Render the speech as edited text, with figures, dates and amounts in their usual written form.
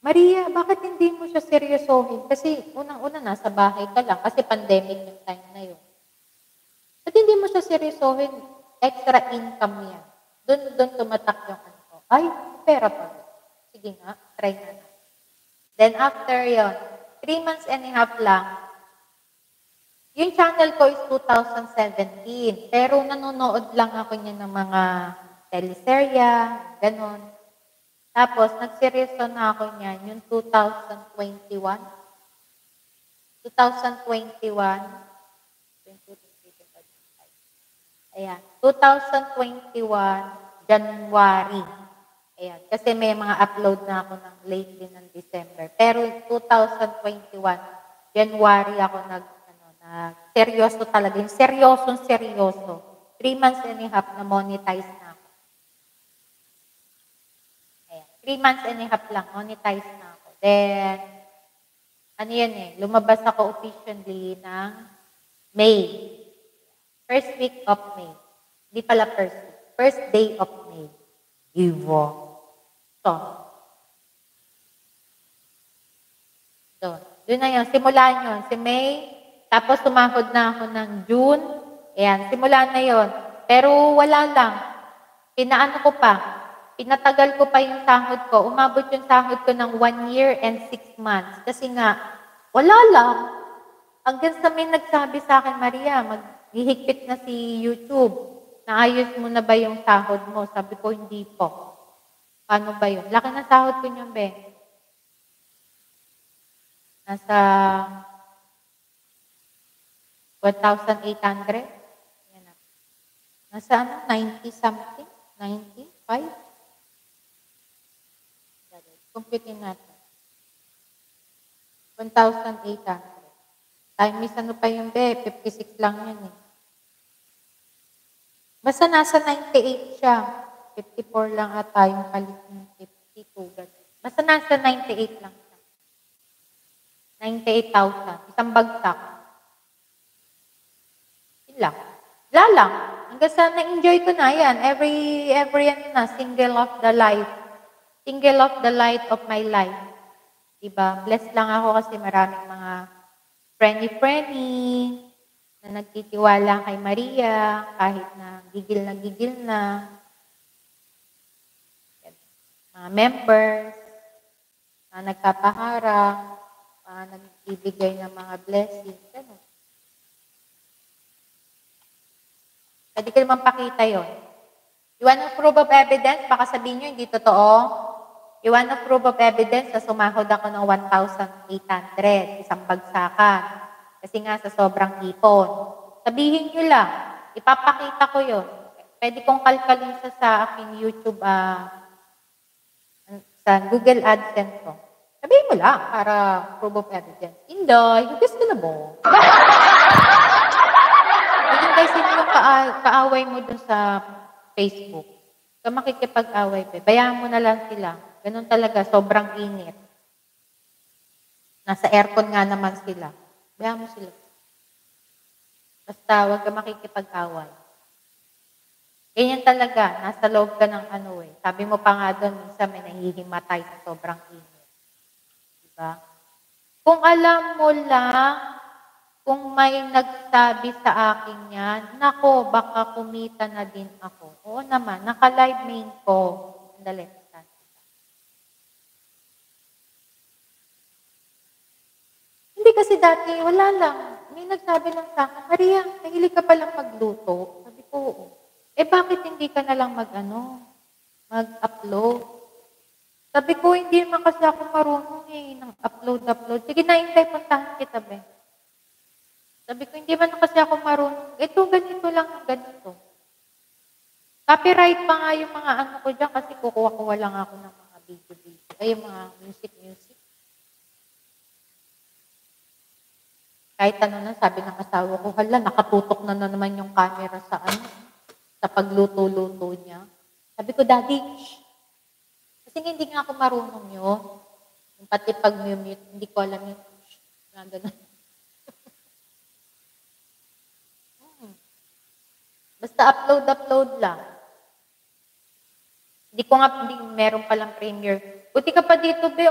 Maria, bakit hindi mo siya seryosohin? Kasi unang-una nasa bahay ka lang kasi pandemic yung time na yun. Ba't hindi mo siya seryosohin? Extra income yan. Doon tumatak yung ano ko. Ay, pera pa. Sige nga, try na. Then after yon, 3 months and a half lang, yung channel ko is 2017. Pero nanonood lang ako niya ng mga teleserya, ganon. Tapos, nagseryoso na ako niyan yung 2021. 2021. Ayan. 2021, January. Ayan. Kasi may mga upload na ako ng lately ng December. Pero 2021, January ako seryoso talaga. Yung seryoso. 3 months and a half na monetize na ako. Ayan. 3 months and a half lang, monetize na ako. Then, lumabas ako officially ng May. First week of May. Hindi pala first week. First day of May. Iwo. So, doon na yun. Simulan yun. Si May, tapos sumahod na ako ng June. Ayan, simulan na yun. Pero wala lang. Pinatagal ko pa yung sahod ko. Umabot yung sahod ko ng 1 year and 6 months. Kasi nga, wala lang. Hanggang sa may nagsabi sa akin, Maria, maghihigpit na si YouTube. Naayos mo na ba yung sahod mo? Sabi ko, hindi po. Paano ba yun? Laki na sahod ko niyan, be. Nasa 1,800. Nasa 90 something? 95? Computin natin. 1,800. Times ano pa yung be? 56 lang yan eh. Basta nasa 98 siya. 54 lang ata yung palit ng 52. Basta nasa 98 lang siya. 98,000. Isang bagsak. Ilang? Wala lang. Hanggang sa na-enjoy ko na yan. Every single of the life. Single of the light of my life. Diba? Blessed lang ako kasi maraming mga friendly na nagtitiwala kay Maria kahit na gigil na. Mga members na nagpapaharap, nagbibigay ng mga blessings. Ganun. Pwede ko naman pakita yun. You want proof of evidence? Baka sabihin nyo, hindi totoo. You want proof of evidence na sumahod ako ng 1,800, isang bagsakan. Kasi nga sa sobrang ipon. Sabihin nyo lang, ipapakita ko yun. Pwede kong kalkalin sa aking YouTube, sa Google AdSense ko. Sabihin mo lang para proof of evidence. Inday, gusto na mo. Inday, sino yung kaaway mo dun sa Facebook? Kung makikipag-away, bayaan mo na lang sila. Ganun talaga, sobrang init. Nasa aircon nga naman sila. Bayaan mo sila. Basta, huwag ka makikipag-away. Ganyan talaga, nasa loob ka ng Sabi mo pa nga doon, minsan may nahihimatay sa sobrang init. Diba? Kung alam mo lang, kung may nagsabi sa akin yan, nako, baka kumita na din ako. Oo naman, naka-live main ko. Sandali. Hindi kasi dati, wala lang. May nagsabi lang sa akin, Maria, mahilig ka palang magluto. Sabi ko, oo. Bakit hindi ka na lang mag-upload? Sabi ko, hindi naman kasi ako marunong ng upload. Sige na, Inday, puntahan kita, be. Sabi ko, hindi man kasi ako marunong. Ito, ganito lang, ganito. Copyright pa nga yung mga ko dyan kasi kukuha lang ako ng mga video. Ay, yung mga music. Kahit sabi ng asawa ko, hala, nakatutok na naman yung camera sa pagluto-luto niya. Sabi ko, Daddy, kasi hindi nga ako marunong yun. Yung pati pag-mute, hindi ko alam yun. Gano'n. Basta upload lang. Hindi meron palang premiere. Buti ka pa dito, be.